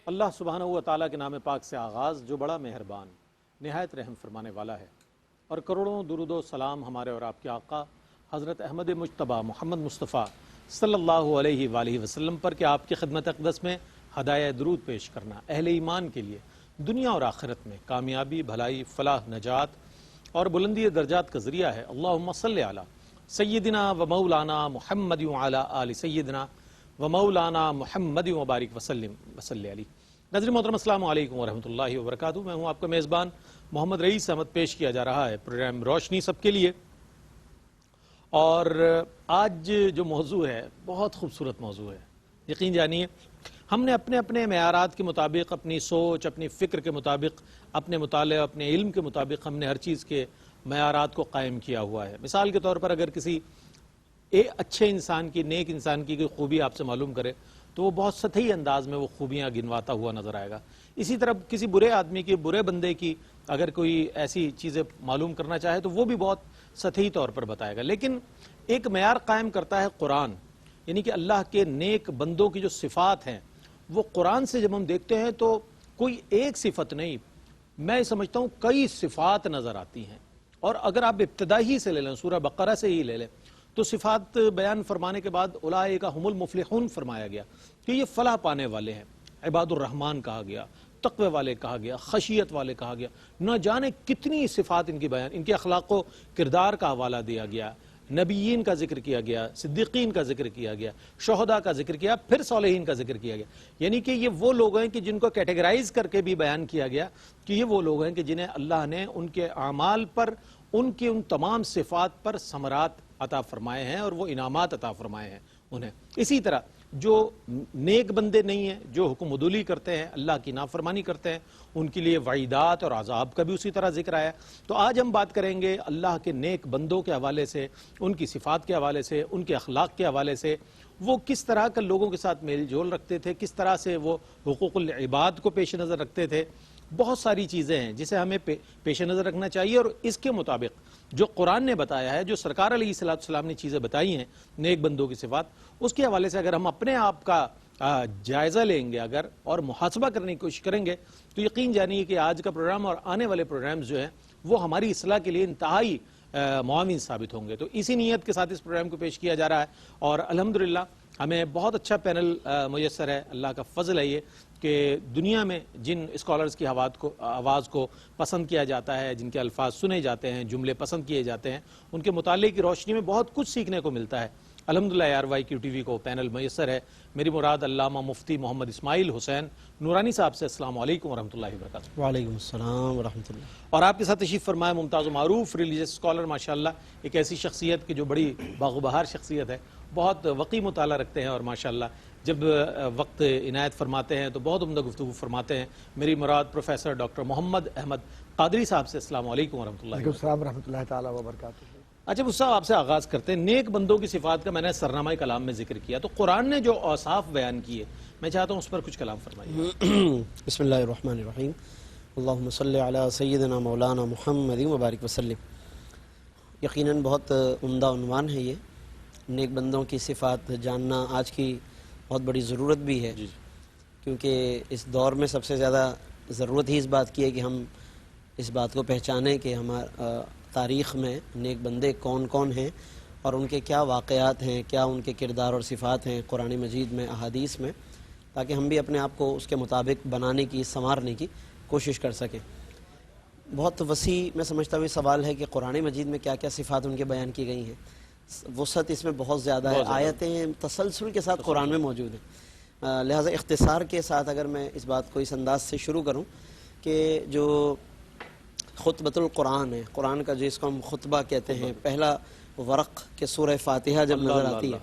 اللہ سبحانہ و تعالیٰ کے نام پاک سے آغاز جو بڑا مہربان نہایت رحم فرمانے والا ہے، اور کروڑوں درود و سلام ہمارے اور آپ کے آقا حضرت احمد مجتبیٰ محمد مصطفیٰ صلی اللہ علیہ وآلہ وسلم پر کہ آپ کی خدمت اقدس میں ہدایہ درود پیش کرنا اہل ایمان کے لیے دنیا اور آخرت میں کامیابی، بھلائی، فلاح، نجات اور بلندی درجات کا ذریعہ ہے۔ اللہم صلی علی سیدنا و مولانا محمد وعلی آل سیدنا و مولانا محمد وبارک وسلم وصلی علیہ۔ ناظرین محترم، السلام علیکم ورحمۃ اللہ وبرکاتہ۔ میں ہوں آپ کا میزبان محمد رئیس احمد۔ پیش کیا جا رہا ہے پروگرام روشنی سب کے لیے، اور آج جو موضوع ہے بہت خوبصورت موضوع ہے۔ یقین جانیے ہم نے اپنے اپنے معیارات کے مطابق، اپنی سوچ، اپنی فکر کے مطابق، اپنے مطالعے، اپنے علم کے مطابق ہم نے ہر چیز کے معیارات کو قائم کیا ہوا ہے۔ مثال کے طور پر اگر کسی اچھے انسان کی، نیک انسان کی کوئی خوبی آپ سے معلوم کرے تو وہ بہت سطحی انداز میں وہ خوبیاں گنواتا ہوا نظر آئے گا۔ اسی طرح کسی برے آدمی کی، برے بندے کی اگر کوئی ایسی چیزیں معلوم کرنا چاہے تو وہ بھی بہت سطحی طور پر بتائے گا۔ لیکن ایک معیار قائم کرتا ہے قرآن، یعنی کہ اللہ کے نیک بندوں کی جو صفات ہیں وہ قرآن سے جب ہم دیکھتے ہیں تو کوئی ایک صفت نہیں، میں سمجھتا ہوں کئی صفات نظر آتی ہیں۔ اور اگر آپ ابتدائی سے لے لیں، سورہ بقرہ سے ہی لے لیں، تو صفات بیان فرمانے کے بعد اولئک ھم المفلحون فرمایا گیا کہ یہ فلاح پانے والے ہیں۔ عباد الرحمن کہا گیا، تقوی والے کہا گیا، خشیت والے کہا گیا، نہ جانے کتنی صفات ان کی بیان، ان کے اخلاق و کردار کا حوالہ دیا گیا، نبیین کا ذکر کیا گیا، صدیقین کا ذکر کیا گیا، شہداء کا ذکر کیا، پھر صالحین کا ذکر کیا گیا۔ یعنی کہ یہ وہ لوگ ہیں کہ جن کو کیٹیگرائز کر کے بھی بیان کیا گیا کہ یہ وہ لوگ ہیں کہ جنہیں اللہ نے ان کے اعمال پر، ان کی ان تمام صفات پر ثمرات عطا فرمائے ہیں اور وہ انعامات عطا فرمائے ہیں انہیں۔ اسی طرح جو نیک بندے نہیں ہیں، جو حکم عدولی کرتے ہیں، اللہ کی نافرمانی کرتے ہیں، ان کے لیے وعیدات اور عذاب کا بھی اسی طرح ذکر آیا۔ تو آج ہم بات کریں گے اللہ کے نیک بندوں کے حوالے سے، ان کی صفات کے حوالے سے، ان کے اخلاق کے حوالے سے، وہ کس طرح کا لوگوں کے ساتھ میل جول رکھتے تھے، کس طرح سے وہ حقوق العباد کو پیش نظر رکھتے تھے۔ بہت ساری چیزیں ہیں جسے ہمیں پیش نظر رکھنا چاہیے، اور اس کے مطابق جو قرآن نے بتایا ہے، جو سرکار علیہ السلام نے چیزیں بتائی ہیں نیک بندوں کی صفات، اس کے حوالے سے اگر ہم اپنے آپ کا جائزہ لیں گے اگر اور محاسبہ کرنے کی کوشش کریں گے تو یقین جانیے کہ آج کا پروگرام اور آنے والے پروگرامز جو ہیں وہ ہماری اصلاح کے لیے انتہائی معاون ثابت ہوں گے۔ تو اسی نیت کے ساتھ اس پروگرام کو پیش کیا جا رہا ہے، اور الحمدللہ ہمیں بہت اچھا پینل میسر ہے۔ اللہ کا فضل ہے یہ کہ دنیا میں جن اسکالرز کی آواز کو پسند کیا جاتا ہے، جن کے الفاظ سنے جاتے ہیں، جملے پسند کیے جاتے ہیں، ان کے مطالعے کی روشنی میں بہت کچھ سیکھنے کو ملتا ہے۔ الحمدللہ ARYQ TV کو پینل میسر ہے۔ میری مراد علامہ مفتی محمد اسماعیل حسین نورانی صاحب سے۔ السلام علیکم ورحمۃ اللہ وبرکاتہ۔ وعلیکم السلام ورحمۃ اللہ۔ اور آپ کے ساتھ تشریف فرمائے ممتاز و معروف ریلیجیس اسکالر، ماشاءاللہ ایک ایسی شخصیت کی جو بڑی باغ و بہار شخصیت ہے، بہت وقی مطالعہ رکھتے ہیں، اور ماشاءاللہ جب وقت عنایت فرماتے ہیں تو بہت عمدہ گفتگو فرماتے ہیں۔ میری مراد پروفیسر ڈاکٹر محمد احمد قادری صاحب سے۔ السلام علیکم ورحمۃ اللہ وعلیکم السلام ورحمۃ اللہ تعالیٰ وبرکاتہ۔ اچھا صاحب، آپ سے آغاز کرتے ہیں۔ نیک بندوں کی صفات کا میں نے سرنامہ کلام میں ذکر کیا، تو قرآن نے جو اوصاف بیان کیے میں چاہتا ہوں اس پر کچھ کلام فرمائیے۔ بسم اللہ الرحمن الرحیم۔ اللہم صلی علی سیدنا مولانا محمد وبارک وسلم۔ یقیناً بہت عمدہ عنوان ہے یہ، نیک بندوں کی صفات جاننا آج کی بہت بڑی ضرورت بھی ہے، کیونکہ اس دور میں سب سے زیادہ ضرورت ہی اس بات کی ہے کہ ہم اس بات کو پہچانیں کہ ہمارا تاریخ میں نیک بندے کون کون ہیں اور ان کے کیا واقعات ہیں، کیا ان کے کردار اور صفات ہیں قرآن مجید میں، احادیث میں، تاکہ ہم بھی اپنے آپ کو اس کے مطابق بنانے کی، سنوارنے کی کوشش کر سکیں۔ بہت وسیع میں سمجھتا ہوں یہ سوال ہے کہ قرآن مجید میں کیا کیا صفات ان کے بیان کی گئی ہیں، وسعت اس میں بہت زیادہ ہے، آیتیں تسلسل کے ساتھ قرآن میں موجود ہیں۔ لہٰذا اختصار کے ساتھ اگر میں اس بات کو اس انداز سے شروع کروں کہ جو خطبۃ القرآن ہے، قرآن کا جس کو ہم خطبہ کہتے ہیں، پہلا ورق کے سورہ فاتحہ جب نظر آتی ہے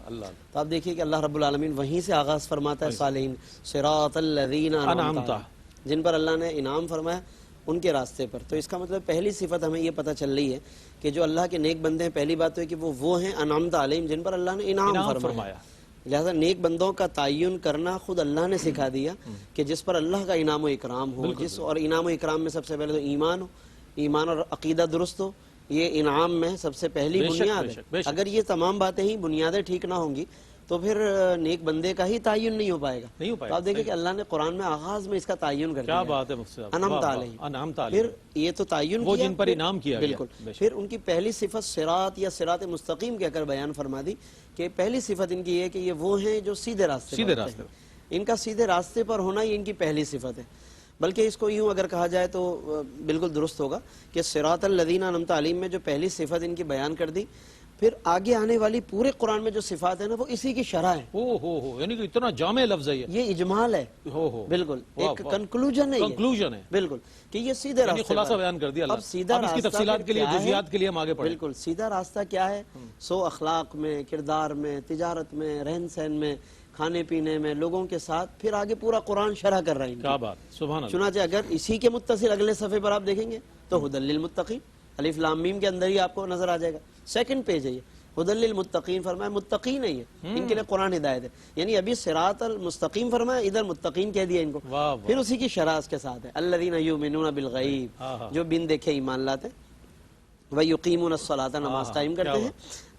تو آپ دیکھیے کہ اللہ رب العالمین وہیں سے آغاز فرماتا ہے، صالحین صراط الذین انعمت، جن پر اللہ نے انعام فرمایا ان کے راستے پر۔ تو اس کا مطلب پہلی صفت ہمیں یہ پتہ چل رہی ہے کہ جو اللہ کے نیک بندے ہیں، پہلی بات تو ہے کہ وہ ہیں انعمت علیہم، جن پر اللہ نے انعام فرمایا۔ لہذا نیک بندوں کا تعین کرنا خود اللہ نے سکھا دیا کہ جس پر اللہ کا انعام و اکرام ہو، اور انعام و اکرام میں سب سے پہلے تو ایمان ہو، ایمان اور عقیدہ درست ہو، یہ انعام میں سب سے پہلی بنیاد ہے۔ اگر یہ تمام باتیں ہی بنیادیں ٹھیک نہ ہوں گی تو پھر نیک بندے کا ہی تعین نہیں ہو پائے گا. نہیں ہو پائے تو آپ دیکھیں کہ اللہ نے قرآن میں آغاز میں اس کا تعین کر دیا. کیا بات ہے مفتی صاحب، انعمت علیہم. انعمت علیہم، پھر یہ تو تعین وہ کیا جن پر پھر- انعام کیا گیا. بالکل. پھر ان کی پہلی صفت صراط یا صراط مستقیم کہہ کر بیان فرما دی کہ پہلی صفت ان کی یہ ہے کہ یہ وہ ہیں جو سیدھے راستے پر ہوتے ہیں. ان کا سیدھے راستے پر ہونا یہ ان کی پہلی صفت ہے. بلکہ اس کو یوں اگر کہا جائے تو بالکل درست ہوگا کہ صراط الذین انعمت علیہم میں جو پہلی صفت ان کی بیان کر دی، پھر آگے آنے والی پورے قرآن میں جو صفات ہیں نا وہ اسی کی شرح ہے. ہو یعنی کہ اتنا جامع لفظ ہے یہ اجمال ہے. ہو بالکل ایک کنکلوژن ہے یہ. کنکلوژن ہے، بالکل کہ یہ سیدھے یعنی راستے خلاصہ پر. بیان کر دیا اللہ. اب سیدھا اب اس کی راستہ تفصیلات کے لیے، کیا ہے؟ جزیات کے لیے ہم آگے پڑھیں. بالکل سیدھا راستہ کیا ہے؟ سو اخلاق میں، کردار میں، تجارت میں، رہن سہن میں، کھانے پینے میں، لوگوں کے ساتھ. پھر آگے پورا قرآن شرح کر رہا ہے ان کی. کیا بات، سبحان اللہ. چنانچہ اگر اسی کے متصل اگلے صفحے پر آپ دیکھیں گے تو ہدی للمتقین، الف لام میم کے اندر ہی آپ کو نظر آ جائے گا. سیکنڈ پیج ہے یہ، ہدی للمتقین فرمایا متقین ہے یہ، ان کے لیے قرآن ہدایت ہے. یعنی ابھی صراط المستقیم فرمایا، ادھر متقین کہہ دیا ان کو. واہ پھر اسی کی شرح اس کے ساتھ ہے، الذین یؤمنون بالغیب، جو بن دیکھے ایمان لاتے ہیں، وَيُقِيمُونَ الصَّلَاةَ، نماز قائم کرتے ہیں،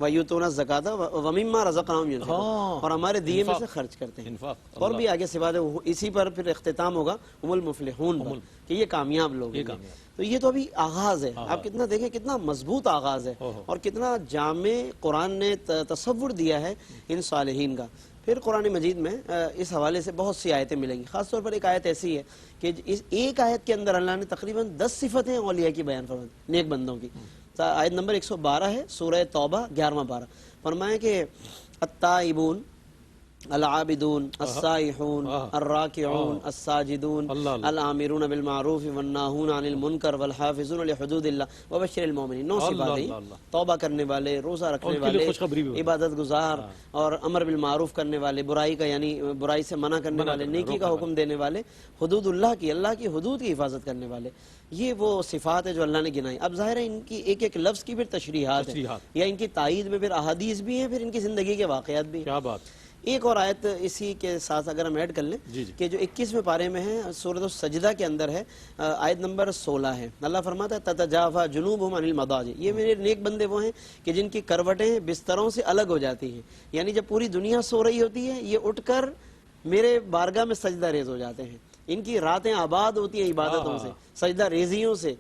وَيُؤْتُونَ الزَّكَاةَ وَمِمَّا رَزَقْنَاهُمْ يُنْفِقُونَ، اور ہمارے دیے میں سے خرچ کرتے ہیں. انفاق. اور بھی آگے صفات ہے، اسی پر پھر اختتام ہوگا ہم المفلحون پر، کہ یہ کامیاب لوگ ہیں. تو یہ تو ابھی آغاز ہے. آپ کتنا دیکھیں کتنا مضبوط آغاز ہے اور کتنا جامع قرآن نے تصور دیا ہے ان صالحین کا. پھر قرآن مجید میں اس حوالے سے بہت سی آیتیں ملیں گی. خاص طور پر ایک آیت ایسی ہے کہ اس ایک آیت کے اندر اللہ نے تقریباً 10 صفتیں اولیاء کی بیان فرمائی، نیک بندوں کی. آیت نمبر 112 ہے، سورہ توبہ 11واں پارہ. فرمایا کہ التائبون العابدون السائحون الراکعون الساجدون الآمرون بالمعروف والناہون عن المنکر والحافظون لحدود اللہ وبشر المؤمنین. 9 صفات ہیں. توبہ کرنے والے، روزہ رکھنے والے، عبادت گزار، اور امر بالمعروف کرنے والے، برائی کا یعنی برائی سے منع کرنے والے، نیکی کا حکم دینے والے، حدود اللہ کی حدود کی حفاظت کرنے والے. یہ وہ صفات ہے جو اللہ نے گنائی. اب ظاہر ہے ان کی ایک ایک لفظ کی پھر تشریحات ہے، یا ان کی تائید میں پھر احادیث بھی ہیں، پھر ان کی زندگی کے واقعات بھی ہیں. کیا بات. ایک اور آیت اسی کے ساتھ اگر ہم ایڈ کر لیں کہ جو 21ویں پارے میں ہے، سورۃ السجدہ کے اندر ہے، آیت نمبر 16 ہے. اللہ فرماتا ہے تتجافا جنوبہم عن المضاجع. یہ میرے نیک بندے وہ ہیں کہ جن کی کروٹیں بستروں سے الگ ہو جاتی ہیں. یعنی جب پوری دنیا سو رہی ہوتی ہے یہ اٹھ کر میرے بارگاہ میں سجدہ ریز ہو جاتے ہیں. ان کی راتیں آباد ہوتی ہیں عبادتوں سے، سجدہ ریزیوں سے.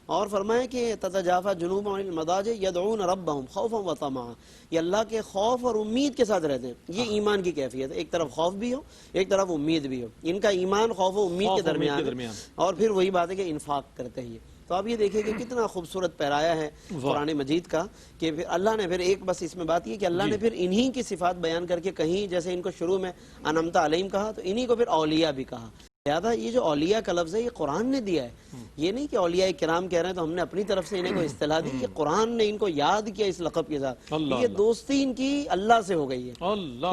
اور فرمائے کہ تتجافا جنوبہم عن المضاجع یدعون ربہم خوفا وطمعا. یہ اللہ کے خوف اور امید کے ساتھ رہتے ہیں. یہ ایمان کی کیفیت ہے، ایک طرف خوف بھی ہو، ایک طرف امید بھی ہو. ان کا ایمان خوف و امید کے درمیان ہے. اور پھر وہی بات ہے کہ انفاق کرتے ہیں. تو آپ یہ دیکھیں کہ کتنا خوبصورت پیرایا ہے قرآن مجید کا، کہ پھر اللہ نے پھر ایک بس اس میں بات یہ کہ اللہ نے پھر انہی کی صفات بیان کر کے کہیں جیسے ان کو شروع میں انعمت علیہم کہا تو انہی کو پھر اولیاء بھی کہا. لہذا یہ جو اولیاء کا لفظ ہے یہ قرآن نے دیا ہے. یہ نہیں کہ اولیاء کرام کہہ رہے ہیں تو ہم نے اپنی طرف سے انہیں کو اصطلاح دی. یہ قرآن نے ان کو یاد کیا اس لقب کے ساتھ. یہ دوستی ان کی اللہ سے ہو گئی ہے،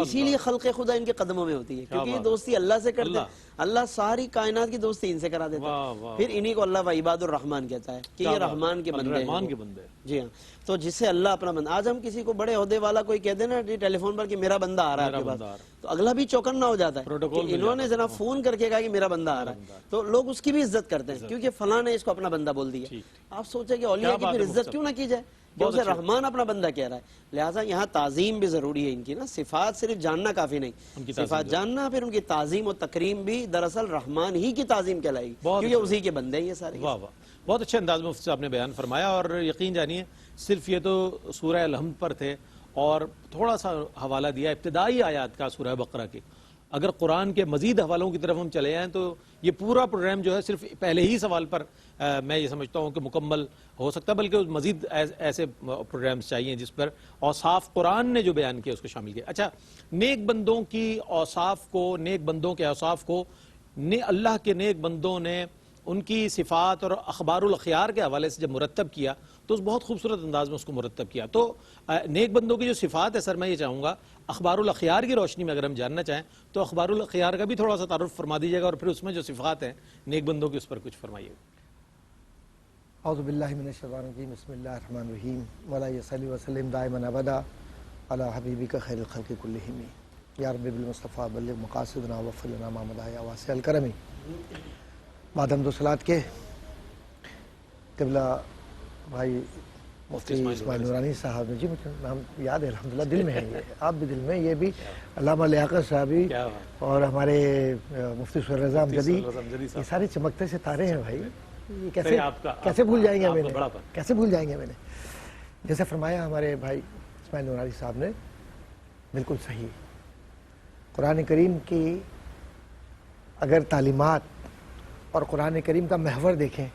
اسی لیے خلق خدا ان کے قدموں میں ہوتی ہے، کیونکہ یہ دوستی اللہ سے کرتے ہیں. اللہ ساری کائنات کی دوستی ان سے کرا دیتا ہے. پھر انہی کو اللہ وعباد الرحمن کہتا ہے کہ یہ رحمان کے بندے ہیں. جی ہاں. تو جس سے اللہ اپنا بندہ، آج ہم کسی کو بڑے عہدے والا کوئی کہہ دینا ٹیلی فون پر کہ میرا بندہ آ رہا ہے آپ کے پاس، تو اگلا بھی چوکن نہ ہو جاتا ہے کہ انہوں نے جناب فون کر کے کہا کہ میرا بندہ آ رہا ہے، تو لوگ اس کی بھی عزت کرتے ہیں کیونکہ فلاں نے اس کو اپنا بندہ بول دیا. آپ سوچیں کہ اولیاء کی پھر عزت کیوں نہ کی جائے کہ اسے رحمان اپنا بندہ کہہ رہا ہے. لہٰذا یہاں تعظیم بھی ضروری ہے ان کی نا. صفات صرف جاننا کافی نہیں، صفات جاننا، پھر ان کی تعظیم و تکریم بھی دراصل رحمان ہی کی تعظیم کہلائے گی کیونکہ اسی کے بندے ہیں یہ سارے. واہ واہ، بہت اچھے انداز میں مفتی صاحب نے بیان فرمایا. اور یقین جانیے صرف یہ تو سورہ الحمد پر تھے اور تھوڑا سا حوالہ دیا ابتدائی آیات کا سورہ بقرہ کی. اگر قرآن کے مزید حوالوں کی طرف ہم چلے جائیں تو یہ پورا پروگرام جو ہے صرف پہلے ہی سوال پر میں یہ سمجھتا ہوں کہ مکمل ہو سکتا ہے، بلکہ مزید ایسے پروگرامز چاہیے جس پر اوصاف قرآن نے جو بیان کیا اس کو شامل کیا. اچھا، نیک بندوں کی اوصاف کو، نیک بندوں کے اوصاف کو اللہ کے نیک بندوں نے ان کی صفات اور اخبار الاخیار کے حوالے سے جب مرتب کیا تو اس بہت خوبصورت انداز میں اس کو مرتب کیا. تو نیک بندوں کی جو صفات ہے سر، میں یہ چاہوں گا اخبار الاخیار کی روشنی میں اگر ہم جاننا چاہیں تو اخبار الاخیار کا بھی تھوڑا سا تعارف فرما دیجیے گا، اور پھر اس میں جو صفات ہیں نیک بندوں کی اس پر کچھ فرمائیے. اعوذ باللہ من الشیطان الرجیم، بسم اللہ الرحمن الرحیم، ولا یصلی وسلم دائما ابدا علی حبیبک خیر الخلق کلہم، یا رب بالمصطفیٰ بلغ مقاصدنا واغفر لنا ما مضى یا واسع الکرم. بعد حمد و صلوات کے قبلہ بھائی مفتی اسماعیل نورانی صاحب نے، جی مجھے نام یاد ہے الحمدللہ، دل میں ہے یہ، آپ بھی دل میں، یہ بھی علامہ لیاقت صاحبی اور ہمارے مفتی سہیل رضا امجدی، یہ سارے چمکتے ستارے ہیں بھائی، یہ کیسے بھول جائیں گے ہمیں، کیسے بھول جائیں گے ہمیں۔ جیسے فرمایا ہمارے بھائی اسماعیل نورانی صاحب نے، بالکل صحیح، قرآن کریم کی اگر تعلیمات اور قرآن کریم کا محور دیکھیں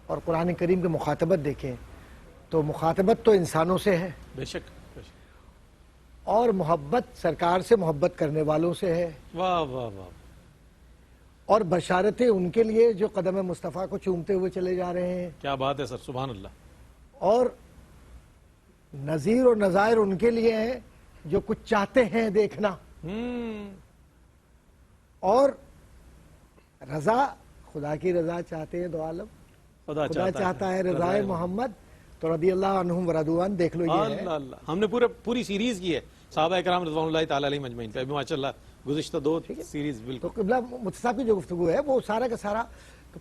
اور قرآن کریم کی مخاطبت دیکھیں تو مخاطبت تو انسانوں سے ہے، بے شک، اور محبت سرکار سے محبت کرنے والوں سے ہے، واہ واہ واہ، اور بشارتیں ان کے لیے جو قدم مصطفیٰ کو چومتے ہوئے چلے جا رہے ہیں، کیا بات ہے سر، سبحان اللہ، اور نذیر اور نذائر ان کے لیے ہیں جو کچھ چاہتے ہیں دیکھنا، اور رضا، خدا کی رضا چاہتے ہیں دو عالم، خدا چاہتا ہے رضائے محمد، تو رضی اللہ عنہم ورضوان، دیکھ لو یہ ہے۔ اللہ اللہ، ہم نے پوری سیریز کی ہے صحابہ اکرام رضوان اللہ تعالی علیہم اجمعین پہ، ماشاءاللہ گزشتہ 2 سیریز تو بالکل۔ قبلہ مفتی صاحب کی جو گفتگو ہے وہ سارا کا سارا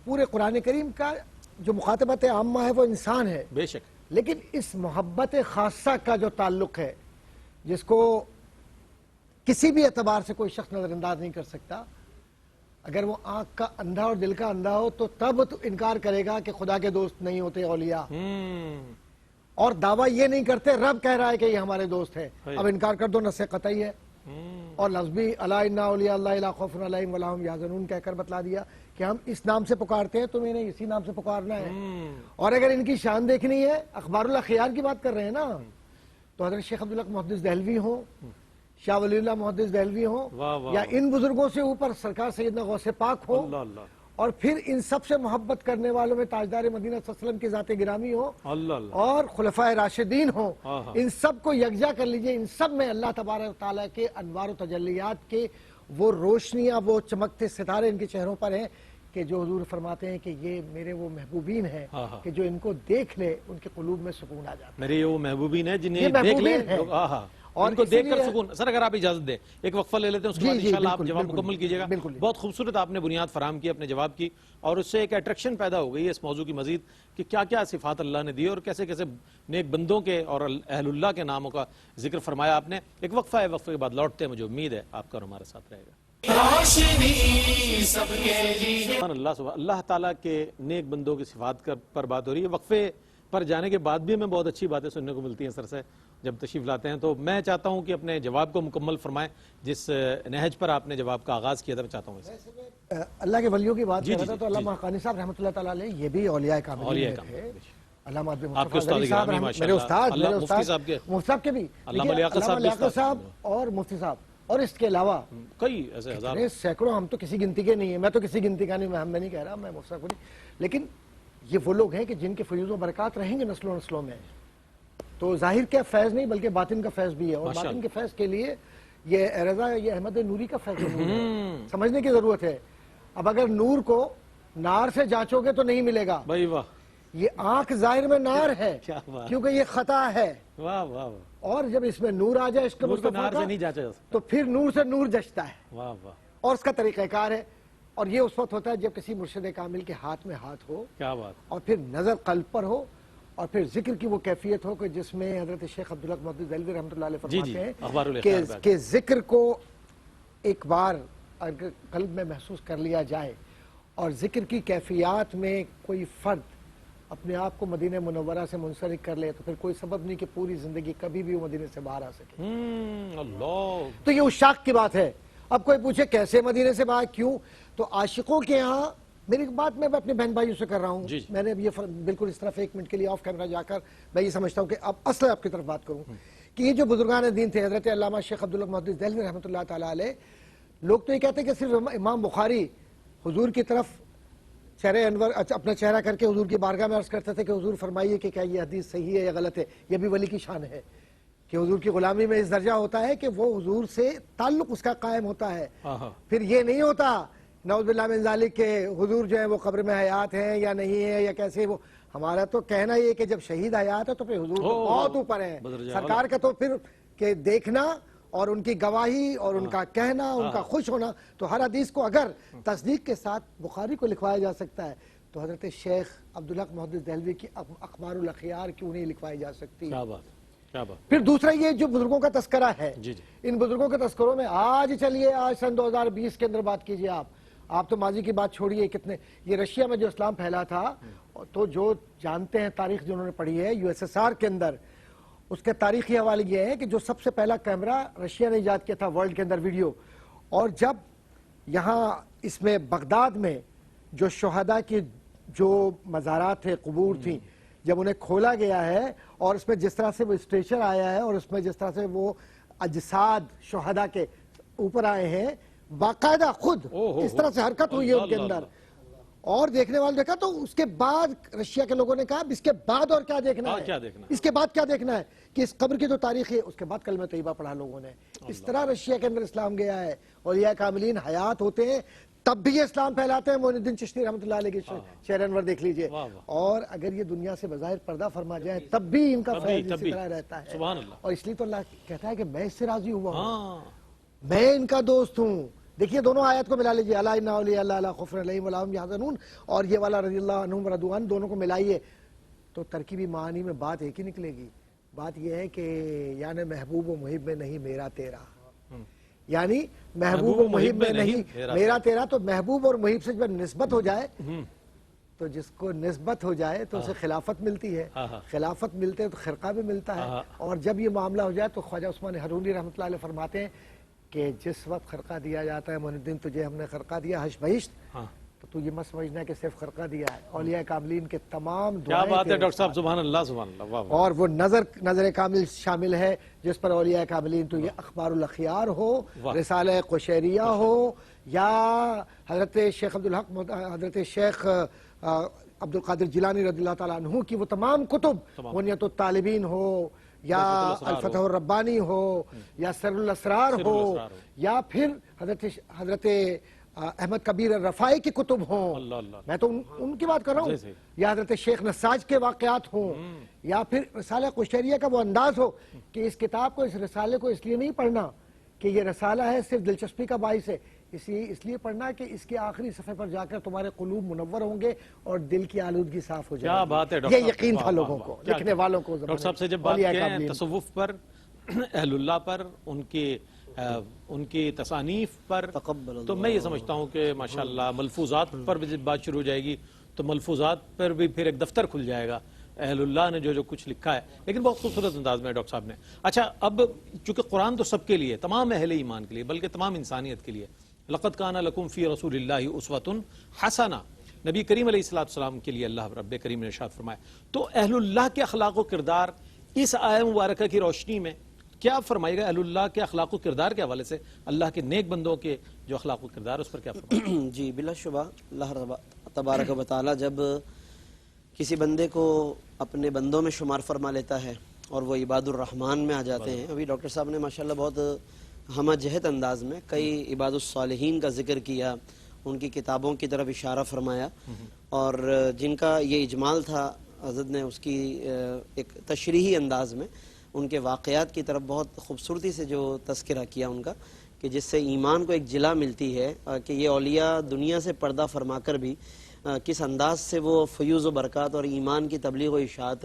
پورے قرآن کریم کا جو مخاطبت عامہ ہے وہ انسان ہے، بے شک، لیکن اس محبت خاصہ کا جو تعلق ہے جس کو کسی بھی اعتبار سے کوئی شخص نظر انداز نہیں کر سکتا، اگر وہ آنکھ کا اندھا اور دل کا اندھا ہو تو تب تو انکار کرے گا کہ خدا کے دوست نہیں ہوتے اولیاء، اور دعویٰ یہ نہیں کرتے رب کہہ رہا ہے کہ یہ ہمارے دوست ہے، اب انکار کر دو، نص قطعی ہے، اور لفظ بھی الا ان اولیاء اللہ لا خوف علیہم ولا هم یحزنون کہہ کر بتلا دیا کہ ہم اس نام سے پکارتے ہیں، تمہیں انہیں اسی نام سے پکارنا ہے۔ اور اگر ان کی شان دیکھنی ہے، اخبار اللہ خیار کی بات کر رہے ہیں نا، تو حضرت شیخ عبدالحق محدث دہلوی ہوں، شاہ ولی اللہ محدث دہلوی ہوں، یا ان بزرگوں سے اوپر سرکار سیدنا غوث پاک ہو، اور پھر ان سب سے محبت کرنے والوں میں تاجدار مدینہ صلی اللہ علیہ وسلم کی ذات گرامی ہو، اور خلفائے راشدین ہوں، ان سب کو یکجا کر لیجئے، ان سب میں اللہ تبارک و تعالیٰ کے انوار و تجلیات کے وہ روشنیاں، وہ چمکتے ستارے ان کے چہروں پر ہیں کہ جو حضور فرماتے ہیں کہ یہ میرے وہ محبوبین ہیں کہ جو ان کو دیکھ لے ان کے قلوب میں سکون آ جاتا ہے، میرے وہ محبوبین ہیں جنہیں دیکھ لے اور ان کو دیکھ کر سکون۔ سر اگر آپ اجازت دیں ایک وقفہ لے لیتے ہیں، اس کے بعد انشاءاللہ آپ جواب مکمل کیجئے گا۔ بہت خوبصورت آپ نے بنیاد فراہم کی اپنے جواب کی، اور اس سے ایک اٹریکشن پیدا ہو گئی ہے اس موضوع کی مزید کہ کیا کیا صفات اللہ نے دی اور کیسے کیسے نیک بندوں کے اور اہل اللہ کے ناموں کا ذکر فرمایا آپ نے۔ ایک وقفہ ہے، وقفے کے بعد لوٹتے ہیں، مجھے امید ہے آپ کا اور ہمارے ساتھ رہے گا۔ اللہ تعالیٰ کے نیک بندوں کی صفات پر بات ہو رہی ہے، وقفے پر جانے کے بعد بھی ہمیں بہت اچھی باتیں سننے کو ملتی ہیں سر سے جب تشریف لاتے ہیں، تو میں چاہتا ہوں کہ اپنے جواب کو مکمل فرمائیں جس نہج پر آپ نے جواب کا آغاز کیا تھا، میں چاہتا ہوں اسے۔ اللہ کے ولیوں کی بات کر رہا تھا تو علامہ حقانی صاحب رحمۃ اللہ تعالیٰ علیہ یہ بھی اولیاء کاملین میں تھے، علامہ آپ کے استاد صاحب میرے استاد، مفتی صاحب کے بھی، علامہ لیاقت صاحب اور مفتی صاحب، اور اس کے علاوہ کئی ایسے ہزار سینکڑوں، ہم تو کسی گنتی کے نہیں ہیں، میں تو کسی گنتی کا نہیں، میں نہیں کہہ رہا، میں مفتی صاحب نہیں، لیکن یہ وہ لوگ ہیں کہ جن کے فیوز و برکات رہیں گے نسلوں نسلوں میں، تو ظاہر کا فیض نہیں بلکہ باطن کا فیض بھی ہے، اور باطن کے فیض کے لیے یہ رضا، یہ احمد نوری کا فیض ہے، سمجھنے کی ضرورت ہے۔ اب اگر نور کو نار سے جانچو گے تو نہیں ملے گا، بھائی واہ، یہ آنکھ ظاہر میں نار ہے کیونکہ یہ خطا ہے، واہ واہ، اور جب اس میں نور آ جائے اس کے مصطفیٰ کا تو پھر نور سے نور جچتا ہے، واہ واہ، اور اس کا طریقہ کار ہے، اور یہ اس وقت ہوتا ہے جب کسی مرشد کامل کے ہاتھ میں ہاتھ ہو، کیا بات، اور پھر نظر قلب پر ہو، اور پھر ذکر کی وہ کیفیت ہو کہ جس میں حضرت شیخ عبدالحق محدث دہلوی رحمۃ اللہ علیہ فرماتے ہیں کہ ذکر کو ایک بار اگر قلب میں محسوس کر لیا جائے اور ذکر کی کیفیات میں کوئی فرد اپنے آپ کو مدینہ منورہ سے منسلک کر لے تو پھر کوئی سبب نہیں کہ پوری زندگی کبھی بھی وہ مدینہ سے باہر آ سکے۔ اللہ، تو یہ عشاق کی بات ہے۔ اب کوئی پوچھے کیسے مدینے سے باہر، کیوں؟ تو عاشقوں کے ہاں، میری بات میں اپنے بہن بھائیوں سے کر رہا ہوں، میں نے اب یہ بالکل اس طرف ایک منٹ کے لیے آف کیمرہ جا کر میں یہ سمجھتا ہوں کہ اب اصل آپ کی طرف بات کروں کہ یہ جو بزرگان دین تھے، حضرت علامہ شیخ عبدالحق محدث دہلوی رحمۃ اللہ تعالیٰ علیہ، لوگ تو یہ کہتے ہیں کہ صرف امام بخاری حضور کی طرف چہرے انور اپنا چہرہ کر کے حضور کی بارگاہ میں عرض کرتے تھے کہ حضور فرمائیے کہ کیا یہ حدیث صحیح ہے یا غلط ہے۔ یہ بھی ولی کی شان ہے کہ حضور کی غلامی میں اس درجہ ہوتا ہے کہ وہ حضور سے تعلق اس کا قائم ہوتا ہے، پھر یہ نہیں ہوتا نعوذ باللہ من ذالک کہ حضور جو ہے وہ قبر میں حیات ہیں یا نہیں ہے یا کیسے، وہ ہمارا تو کہنا یہ کہ جب شہید حیات ہے تو پھر حضور تو بہت اوپر ہے، سرکار کا تو پھر کہ دیکھنا اور ان کی گواہی اور ان کا کہنا، ان کا خوش ہونا، تو ہر حدیث کو اگر تصدیق کے ساتھ بخاری کو لکھوایا جا سکتا ہے تو حضرت شیخ عبدالحق محدث دہلوی کی اخبار الاخیار کیوں نہیں لکھوائی جا سکتی؟ کیا بات ہے، کیا بات. پھر دوسرا یہ جو بزرگوں کا تذکرہ ہے، جی جی. ان بزرگوں کے تذکروں میں آج چلیے آج سن 2020 کے اندر بات کیجئے آپ تو ماضی کی بات چھوڑیے. کتنے یہ رشیا میں جو اسلام پھیلا تھا، تو جو جانتے ہیں تاریخ جنہوں نے پڑھی ہے USSR کے اندر، اس کے تاریخی حوالے یہ ہے کہ جو سب سے پہلا کیمرہ رشیا نے ایجاد کیا تھا ورلڈ کے اندر ویڈیو، اور جب یہاں اس میں بغداد میں جو شہداء کی جو مزارات تھے، قبور تھیں، جب انہیں کھولا گیا ہے اور اس میں جس طرح سے وہ اسٹریچر آیا ہے اور اس میں جس طرح سے وہ اجساد شہداء کے اوپر آئے ہیں، باقاعدہ خود اس طرح سے حرکت ہوئی ہے ان کے اندر، اور دیکھنے والے دیکھا تو اس کے بعد رشیا کے لوگوں نے کہا اس کے بعد اور کیا دیکھنا ہے، اس کے بعد کیا دیکھنا ہے کہ اس قبر کی جو تاریخ ہے اس کے بعد کلمہ طیبہ پڑھا لوگوں نے. اس طرح رشیا کے اندر اسلام گیا ہے. اولیاء کاملین حیات ہوتے ہیں تب بھی یہ اسلام پھیلاتے ہیں. معین الدین چشتی رحمۃ اللہ علیہ کے شعر انور دیکھ لیجئے. اور اگر یہ دنیا سے بظاہر پردہ فرما جائے تب بھی ان کا فیض اسی طرح رہتا ہے. اور اس لیے تو اللہ کہتا ہے کہ میں اس سے راضی ہوا ہوں، میں ان کا دوست ہوں. دیکھیے دونوں آیت کو ملا لیجئے، الا ان اولیاء اللہ لا خوف علیہم ولا هم يحزنون، اور یہ والا رضی اللہ عنہم ورضوا عنہ، دونوں کو ملائیے تو ترکیبی معانی میں بات ایک ہی نکلے گی. بات یہ ہے کہ یعنی محبوب و محب میں نہیں میرا تیرا، یعنی محبوب و محب میں نہیں میرا تیرا. تو محبوب اور محب سے جب نسبت ہو جائے تو جس کو نسبت ہو جائے تو اسے خلافت ملتی ہے، خلافت ملتے ہے تو خرقہ بھی ملتا ہے. اور جب یہ معاملہ ہو جائے تو خواجہ عثمان ہرونی رحمۃ اللہ علیہ فرماتے ہیں کہ جس وقت خرقہ دیا جاتا ہے، معین الدین تجھے ہم نے خرقہ دیا حش بہشت، تو یہ مت سمجھنا کہ صرف خرقہ دیا ہے، اولیاء کاملین کے تمام دعائیں. کیا بات ہے ڈاکٹر صاحب، سبحان اللہ سبحان اللہ. واہ واہ. اور وہ نظر کامل شامل ہے جس پر اولیاء کاملین، تو یہ اخبار الاخیار ہو، رسالہ قشیریہ ہو، یا حضرت شیخ عبدالحق حضرت شیخ عبد القادر جیلانی رضی اللہ تعالیٰ عنہ کی وہ تمام کتب، غنیۃ الطالبین ہو، یا الفتح الربانی ہو، یا سر الاسرار ہو، یا پھر حضرت احمد کبیر الرفاعی کی کتب ہوں، میں تو ان کی بات کر رہا ہوں، یا حضرت شیخ نساج کے واقعات ہوں، یا پھر رسالہ قشیریہ کا وہ انداز ہو کہ اس کتاب کو، اس رسالے کو اس لیے نہیں پڑھنا کہ یہ رسالہ ہے صرف دلچسپی کا باعث ہے، اس لیے پڑھنا کہ اس کے آخری صفحے پر جا کر تمہارے قلوب منور ہوں گے اور دل کی آلودگی صاف ہو جائے گی. کیا بات ہے یہ یقین تھا لوگوں کو، لکھنے والوں کو. ڈاکٹر صاحب سے جب بات کریں تصوف پر، اہل اللہ پر، ان کی تصانیف پر، تو میں یہ سمجھتا ہوں کہ ماشاءاللہ ملفوظات پر بھی جب بات شروع ہو جائے گی تو ملفوظات پر بھی پھر ایک دفتر کھل جائے گا. اہل اللہ نے جو کچھ لکھا ہے، لیکن بہت خوبصورت انداز میں ڈاکٹر صاحب نے. اچھا، اب چونکہ قرآن تو سب کے لیے، تمام اہل ایمان کے لیے، بلکہ تمام انسانیت کے لیے، لقد کان لکم فی رسول اللہ اسوۃ حسنہ، نبی کریم علیہ السلام کے لیے اللہ رب کریم نے ارشاد فرمایا. تو اہل اللہ کے اخلاق و کردار اس آیہ مبارکہ کی روشنی میں کیا فرمائے گا؟ اہل اللہ کے اخلاق و کردار کے حوالے سے، اللہ کے نیک بندوں کے جو اخلاق و کردار اس پر کیا فرمائے؟ جی بلا شبہ اللہ تبارک و تعالی جب کسی بندے کو اپنے بندوں میں شمار فرما لیتا ہے اور وہ عباد الرحمن میں آ جاتے ہیں. ابھی ڈاکٹر صاحب نے ماشاءاللہ بہت ہمہ جہت انداز میں کئی عباد الصالحین کا ذکر کیا، ان کی کتابوں کی طرف اشارہ فرمایا، اور جن کا یہ اجمال تھا حضرت نے اس کی ایک تشریحی انداز میں ان کے واقعات کی طرف بہت خوبصورتی سے جو تذکرہ کیا ان کا، کہ جس سے ایمان کو ایک جلا ملتی ہے کہ یہ اولیاء دنیا سے پردہ فرما کر بھی کس انداز سے وہ فیوز و برکات اور ایمان کی تبلیغ و اشاعت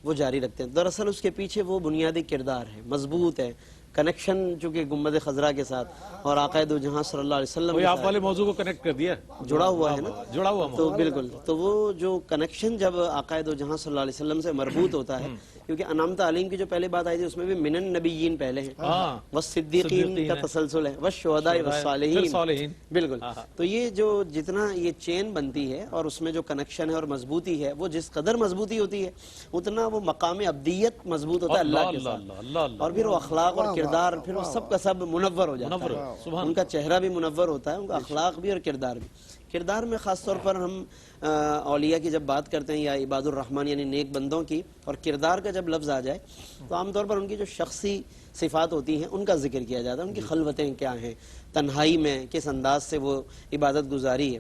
وہ جاری رکھتے ہیں. دراصل اس کے پیچھے وہ بنیادی کردار ہے، مضبوط ہے، کنیکشن چونکہ گنبد خضرا کے ساتھ اور آقا دو جہاں صلی اللہ علیہ وسلم آپ والے موضوع کو کنیکٹ کر دیا، جڑا ہوا ہے نا، جڑا ہوا تو بالکل. تو وہ جو کنیکشن جب آقا دو جہاں صلی اللہ علیہ وسلم سے مربوط ہوتا ہے، کیونکہ انعام تعلیم کی جو پہلے بات آئی تھی اس میں بھی من النبیین پہلے ہیں، والصدیقین کا تسلسل ہے، والشہداء والصالحین، بالکل. تو یہ جو جتنا یہ چین بنتی ہے اور اس میں جو کنیکشن ہے اور مضبوطی ہے، وہ جس قدر مضبوطی ہوتی ہے اتنا وہ مقام ابدیت مضبوط ہوتا ہے اللہ کے ساتھ، اور پھر وہ اخلاق اور کردار پھر وہ سب کا سب منور ہو جاتا ہے. ان کا چہرہ بھی منور ہوتا ہے، ان کا اخلاق بھی اور کردار بھی. کردار میں خاص طور پر ہم اولیاء کی جب بات کرتے ہیں یا عباد الرحمن یعنی نیک بندوں کی، اور کردار کا جب لفظ آ جائے تو عام طور پر ان کی جو شخصی صفات ہوتی ہیں ان کا ذکر کیا جاتا ہے، ان کی خلوتیں کیا ہیں، تنہائی میں کس انداز سے وہ عبادت گزاری ہے.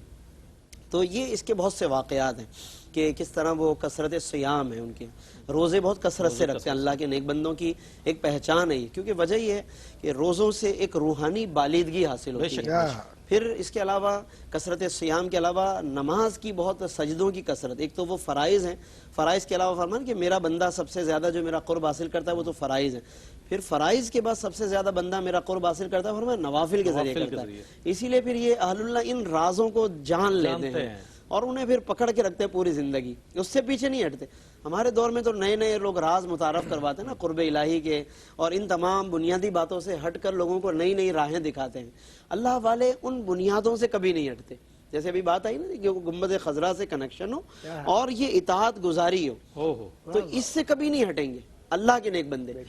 تو یہ اس کے بہت سے واقعات ہیں. کہ کس طرح وہ کثرت سیام ہے ان کے، روزے بہت کثرت سے رکھتے ہیں، اللہ کے نیک بندوں کی ایک پہچان ہے یہ، کیونکہ وجہ یہ ہے کہ روزوں سے ایک روحانی بالیدگی حاصل ہوتی ہے۔ پھر اس کے علاوہ کثرت سیام کے علاوہ نماز کی بہت سجدوں کی کثرت، ایک تو وہ فرائض ہیں، فرائض کے علاوہ فرمان کہ میرا بندہ سب سے زیادہ جو میرا قرب حاصل کرتا ہے وہ تو فرائض ہیں، پھر فرائض کے بعد سب سے زیادہ بندہ میرا قرب حاصل کرتا ہے فرمایا نوافل کے ذریعے کرتا ہے، اسی لیے پھر یہ اہل اللہ ان رازوں کو جان لیتے ہیں اور انہیں پھر پکڑ کے رکھتے ہیں پوری زندگی، اس سے پیچھے نہیں ہٹتے۔ ہمارے دور میں تو نئے نئے لوگ راز متعارف کرواتے ہیں نا قرب الہی کے، اور ان تمام بنیادی باتوں سے ہٹ کر لوگوں کو نئی نئی راہیں دکھاتے ہیں۔ اللہ والے ان بنیادوں سے کبھی نہیں ہٹتے، جیسے ابھی بات آئی نا کہ گنبد خضرا سے کنیکشن ہو اور یہ اطاعت گزاری ہو، تو اس سے کبھی نہیں ہٹیں گے اللہ کے نیک بندے۔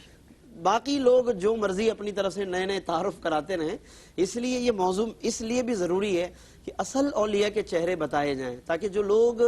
باقی لوگ جو مرضی اپنی طرف سے نئے نئے تعارف کراتے رہیں، اس لیے یہ موضوع اس لیے بھی ضروری ہے کہ اصل اولیاء کے چہرے بتائے جائیں، تاکہ جو لوگ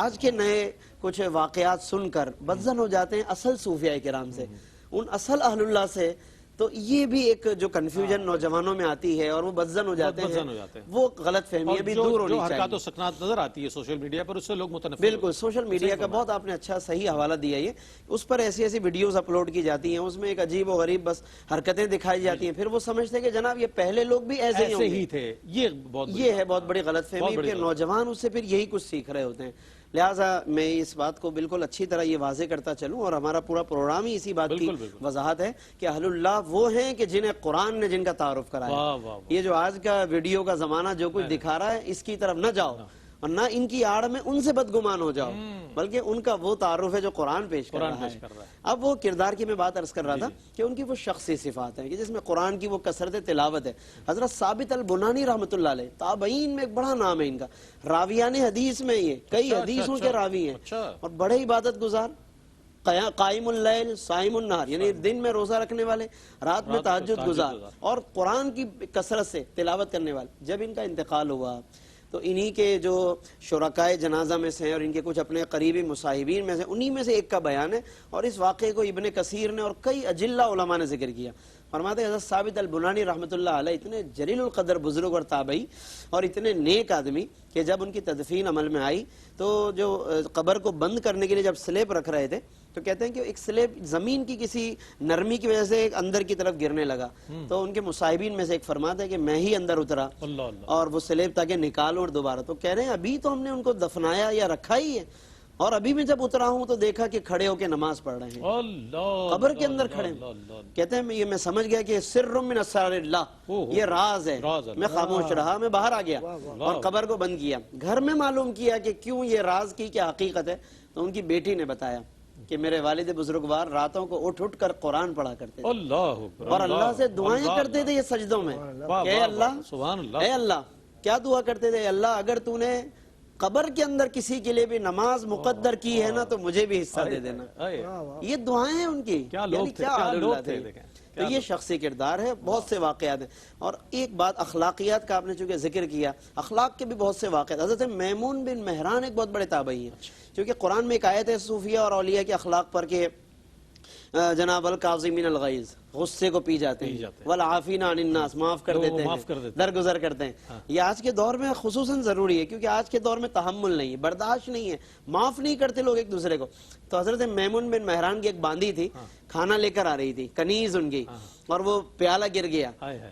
آج کے نئے کچھ واقعات سن کر بدزن ہو جاتے ہیں اصل صوفیاء کرام سے، ان اصل اہل اللہ سے، تو یہ بھی ایک جو کنفیوژن نوجوانوں میں آتی ہے اور وہ بدزن ہو جاتے ہیں، وہ غلط فہمیاں بھی دور ہونی چاہیے۔ جو حرکات و سکنات نظر آتی ہے سوشل میڈیا پر، اس سے لوگ متنفر بالکل، سوشل میڈیا کا بہت آپ نے اچھا صحیح حوالہ دیا، یہ اس پر ایسی ایسی ویڈیوز اپلوڈ کی جاتی ہیں، اس میں ایک عجیب و غریب بس حرکتیں دکھائی جاتی ہیں، پھر وہ سمجھتے ہیں کہ جناب یہ پہلے لوگ بھی ایسے ہی تھے۔ یہ ہے بہت بڑی غلط فہمی کہ نوجوان اس سے پھر یہی کچھ سیکھ رہے ہوتے ہیں۔ لہٰذا میں اس بات کو بالکل اچھی طرح یہ واضح کرتا چلوں، اور ہمارا پورا پروگرام ہی اسی بات کی وضاحت ہے کہ اہل اللہ وہ ہیں کہ جنہیں قرآن نے جن کا تعارف کرایا۔ یہ جو آج کا ویڈیو کا زمانہ جو کچھ دکھا رہا ہے، اس کی طرف نہ جاؤ اور نہ ان کی آڑ میں ان سے بدگمان ہو جاؤ، بلکہ ان کا وہ تعارف ہے جو قرآن پیش کر رہا ہے۔ اب وہ کردار کی میں بات عرض کر رہا تھا کہ ان کی وہ شخصی صفات ہیں کہ جس میں قرآن کی وہ کثرت تلاوت ہے۔ حضرت ثابت البنانی رحمۃ اللہ علیہ، تابعین میں ایک بڑا نام ہے ان کا، راویان حدیث میں یہ کئی حدیثوں کے راوی ہیں، اور بڑے عبادت گزار، قائم اللیل صائم النہار، یعنی دن میں روزہ رکھنے والے، رات میں تہجد گزار، اور قرآن کی کثرت سے تلاوت کرنے والے۔ جب ان کا انتقال ہوا تو انہی کے جو شرکائے جنازہ میں سے ہیں اور ان کے کچھ اپنے قریبی مصاحبین میں سے، انہی میں سے ایک کا بیان ہے، اور اس واقعے کو ابن کثیر نے اور کئی اجلہ علماء نے ذکر کیا۔ فرماتے ہیں حضرت ثابت البنانی رحمۃ اللہ علیہ اتنے جلیل القدر بزرگ اور تابعی اور اتنے نیک آدمی کہ جب ان کی تدفین عمل میں آئی تو جو قبر کو بند کرنے کے لیے جب سلیب رکھ رہے تھے تو کہتے ہیں کہ ایک سلیب زمین کی کسی نرمی کی وجہ سے ایک اندر کی طرف گرنے لگا، تو ان کے مصاحبین میں سے ایک فرماتا ہے کہ میں ہی اندر اترا اور وہ سلیب تاکہ نکالوں اور دوبارہ، تو کہہ رہے ہیں ابھی تو ہم نے ان کو دفنایا یا رکھا ہی ہے، اور ابھی میں جب اترا ہوں تو دیکھا کہ کھڑے ہو کے نماز پڑھ رہے ہیں، قبر کے اندر کھڑے ہیں۔ کہتے ہیں یہ میں سمجھ گیا کہ سر من اسرار اللہ، یہ راز ہے۔ میں خاموش رہا، میں باہر آ گیا اور قبر کو بند کیا۔ گھر میں معلوم کیا کہ کیوں یہ راز کی کیا حقیقت ہے، تو ان کی بیٹی نے بتایا کہ میرے والد بزرگوار راتوں کو اٹھ اٹھ کر قرآن پڑھا کرتے تھے اور اللہ سے دعائیں کرتے تھے یہ سجدوں میں کہ اے اللہ، کیا دعا کرتے تھے؟ اللہ اگر تو نے قبر کے اندر کسی کے لیے بھی نماز مقدر کی ہے نا تو مجھے بھی حصہ دے دینا۔ یہ دعائیں ہیں ان کی، یعنی کیا اللہ تھے۔ تو یہ شخصی کردار ہے، بہت سے واقعات ہیں۔ اور ایک بات اخلاقیات کا آپ نے چونکہ ذکر کیا، اخلاق کے بھی بہت سے واقعات۔ حضرت میمون بن مہران ایک بہت بڑے تابعی ہیں، کیونکہ قرآن میں ایک آیت ہے صوفیہ اور اولیاء کے اخلاق پر کہ جناب الکاظمین الغیظ، غصے کو پی جاتے ہیں، والعافین عن الناس، معاف کر دیتے ہیں، درگزر کرتے ہیں۔ یہ آج کے دور میں خصوصاً ضروری ہے، کیونکہ آج کے دور میں تحمل نہیں ہے، برداشت نہیں ہے، معاف نہیں کرتے لوگ ایک دوسرے کو۔ تو حضرت میمون بن مہران کی ایک باندی تھی، کھانا لے کر آ رہی تھی، کنیز ان کی، اور وہ پیالہ گر گیا،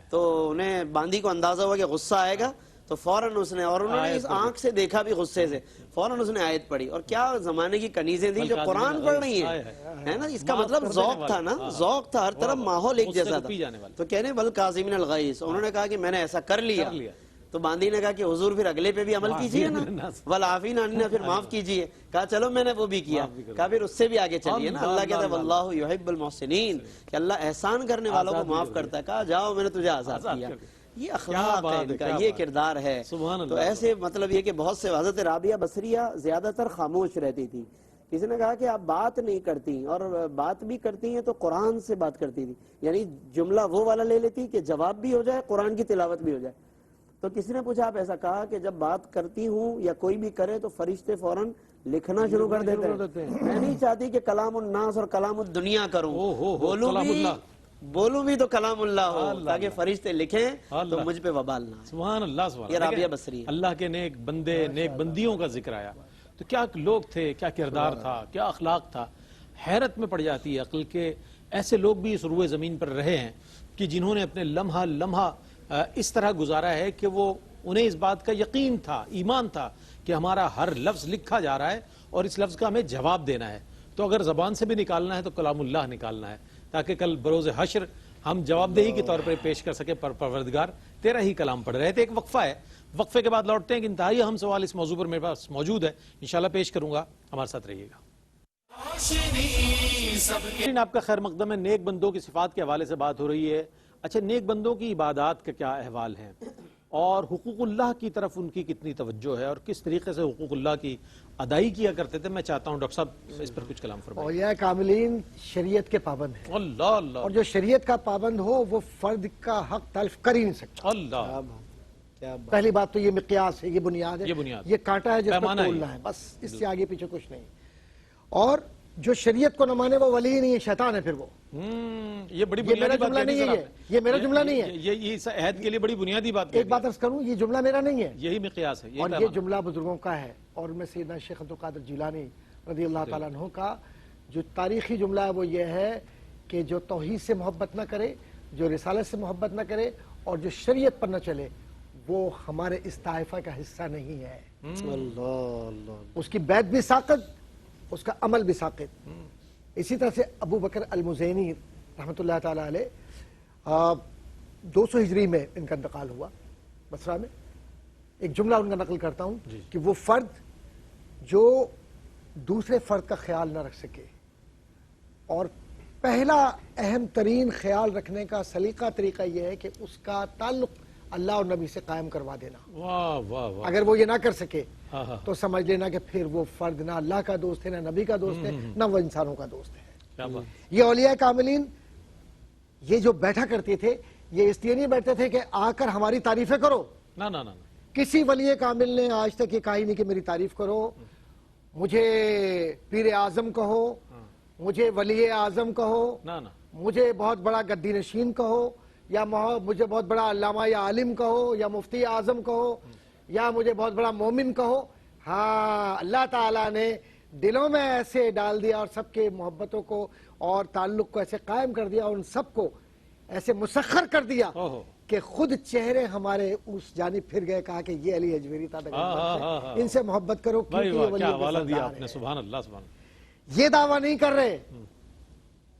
تو انہیں باندی کو اندازہ ہوا کہ غصہ آئے گا، تو فوراً اس نے، اور انہوں نے اس آنکھ سے دیکھا بھی غصے سے، فوراً اس نے آیت پڑھی، اور کیا زمانے کی کنیزیں تھیں جو قرآن پڑھ رہی ہیں، ہے نا، اس کا مطلب ذوق تھا نا، ذوق تھا، ہر طرف ماحول ایک جیسا تھا۔ تو کہنے والکاظمین الغیظ، انہوں نے کہا کہ میں نے ایسا کر لیا، تو باندی نے کہا کہ حضور پھر اگلے پہ بھی عمل کیجئے نا، والعافین عن الناس، پھر معاف کیجئے۔ کہا چلو میں نے وہ بھی کیا، کہا پھر اس سے بھی آگے چلیے نا، اللہ کہتا ہے واللہ یحب المحسنین، کہ اللہ احسان کرنے والوں کو معاف کرتا ہے۔ کہا جاؤ میں نے تجھے آزاد کیا۔ یہ اخلاق ہے ان کا، یہ کردار ہے۔ تو ایسے مطلب یہ کہ بہت سے، حضرت رابعہ بصریہ زیادہ تر خاموش رہتی تھی۔ کسی نے کہا کہ آپ بات نہیں کرتی، اور بات بھی کرتی ہیں تو قرآن سے بات کرتی تھی، یعنی جملہ وہ والا لے لیتی کہ جواب بھی ہو جائے، قرآن کی تلاوت بھی ہو جائے۔ تو کسی نے پوچھا آپ ایسا، کہا کہ جب بات کرتی ہوں یا کوئی بھی کرے تو فرشتے فوراً لکھنا شروع کر دیتے ہیں۔ میں نہیں چاہتی کہ کلام الناس اور کلام الدنیا کروں، بولوں بھی تو کلام اللہ ہو، تاکہ فرشتے لکھیں تو مجھ پہ وبال نہ آئے۔ سبحان اللہ، سبحان یہ رابعہ بصری ہے۔ اللہ کے نیک بندے، نیک بندیوں کا ذکر آیا۔ تو تو کیا لوگ تھے، کیا کردار تھا، کیا اخلاق تھا. حیرت میں پڑ جاتی ہے عقل کہ ایسے لوگ بھی اس روئے زمین پر رہے ہیں کہ جنہوں نے اپنے لمحہ لمحہ اس طرح گزارا ہے کہ وہ انہیں اس بات کا یقین تھا، ایمان تھا کہ ہمارا ہر لفظ لکھا جا رہا ہے اور اس لفظ کا ہمیں جواب دینا ہے. تو اگر زبان سے بھی نکالنا ہے تو کلام اللہ نکالنا ہے، تاکہ کل بروز حشر ہم جواب دہی کے طور پر پیش کر سکے. پروردگار تیرا ہی کلام پڑھ رہے تھے. ایک وقفہ ہے، وقفے کے بعد لوٹتے ہیں کہ انتہائی اہم سوال اس موضوع پر میرے پاس موجود ہے، انشاءاللہ پیش کروں گا. ہمارے ساتھ رہیے گا. آپ کا خیر مقدم ہے. نیک بندوں کی صفات کے حوالے سے بات ہو رہی ہے. اچھا، نیک بندوں کی عبادات کا کیا احوال ہے اور حقوق اللہ کی طرف ان کی کتنی توجہ ہے اور کس طریقے سے حقوق اللہ کی ادائی کیا کرتے تھے؟ میں چاہتا ہوں ڈاکٹر صاحب اس پر کچھ کلام فرمائیں. اولیاء کاملین شریعت کے پابند ہیں، اللہ اللہ اور جو شریعت کا پابند ہو وہ فرد کا حق تلف کر ہی نہیں سکتا. اللہ. کیا بات. پہلی بات تو یہ مقیاس ہے، یہ بنیاد ہے، یہ بنیاد، یہ کانٹا ہے جس پر پیمانہ ہے. تولنا ہے، بس اس سے آگے پیچھے کچھ نہیں. اور جو شریعت کو نہ مانے وہ ولی ہی نہیں ہے، شیطان ہے. پھر وہ یہ بڑی یہ میرا بنیادی بات جملہ کہنی نہیں سر ہے، آپ نے. یہ میرا جملہ نہیں ہے. یہ اس عہد کے لیے بڑی بنیادی بات ایک بات عرض کروں، یہ جملہ میرا نہیں ہے، یہی مقیاس ہے. اور یہ جملہ بزرگوں کا ہے. اور میں سیدنا شیخ عبد القادر جیلانی رضی اللہ تعالیٰ عنہ کا جو تاریخی جملہ ہے وہ یہ ہے کہ جو توحید سے محبت نہ کرے، جو رسالت سے محبت نہ کرے اور جو شریعت پر نہ چلے، وہ ہمارے اس طائفہ کا حصہ نہیں ہے. اللہ. اس کی بیعت بھی ساقط، اس کا عمل بھی ساقط. اسی طرح سے ابو بکر المزینی رحمۃ اللہ تعالیٰ علیہ 200 ہجری میں ان کا انتقال ہوا بصرہ میں. ایک جملہ ان کا نقل کرتا ہوں کہ وہ فرد جو دوسرے فرد کا خیال نہ رکھ سکے، اور پہلا اہم ترین خیال رکھنے کا سلیقہ طریقہ یہ ہے کہ اس کا تعلق اللہ اور نبی سے قائم کروا دینا. واہ واہ واہ. اگر وہ یہ نہ کر سکے ہاں. تو سمجھ لینا کہ پھر وہ فرد نہ اللہ کا دوست ہے، نہ نبی کا دوست ہے، نہ وہ انسانوں کا دوست ہے. کیا بات. یہ اولیاء کاملین یہ جو بیٹھا کرتے تھے، یہ اس لیے نہیں بیٹھتے تھے کہ آ کر ہماری تعریفیں کرو. نہ نہ نہ. کسی ولی کامل نے آج تک یہ کہا ہی نہیں کہ میری تعریف کرو، مجھے پیر اعظم کہو، مجھے ولی اعظم کہو، نہ نہ. مجھے بہت بڑا گدی نشین کہو، یا مجھے بہت بڑا علامہ یا عالم کہو، یا مفتی اعظم کہو، یا مجھے بہت بڑا مومن کہو. ہاں، اللہ تعالیٰ نے دلوں میں ایسے ڈال دیا اور سب کے محبتوں کو اور تعلق کو ایسے قائم کر دیا اور ان سب کو ایسے مسخر کر دیا کہ خود چہرے ہمارے اس جانب پھر گئے. کہا کہ یہ علی اجمیری تھا، ان سے محبت کرو کیونکہ یہ ولی کے سردار ہیں. سبحان اللہ سبحان اللہ. یہ دعویٰ نہیں کر رہے،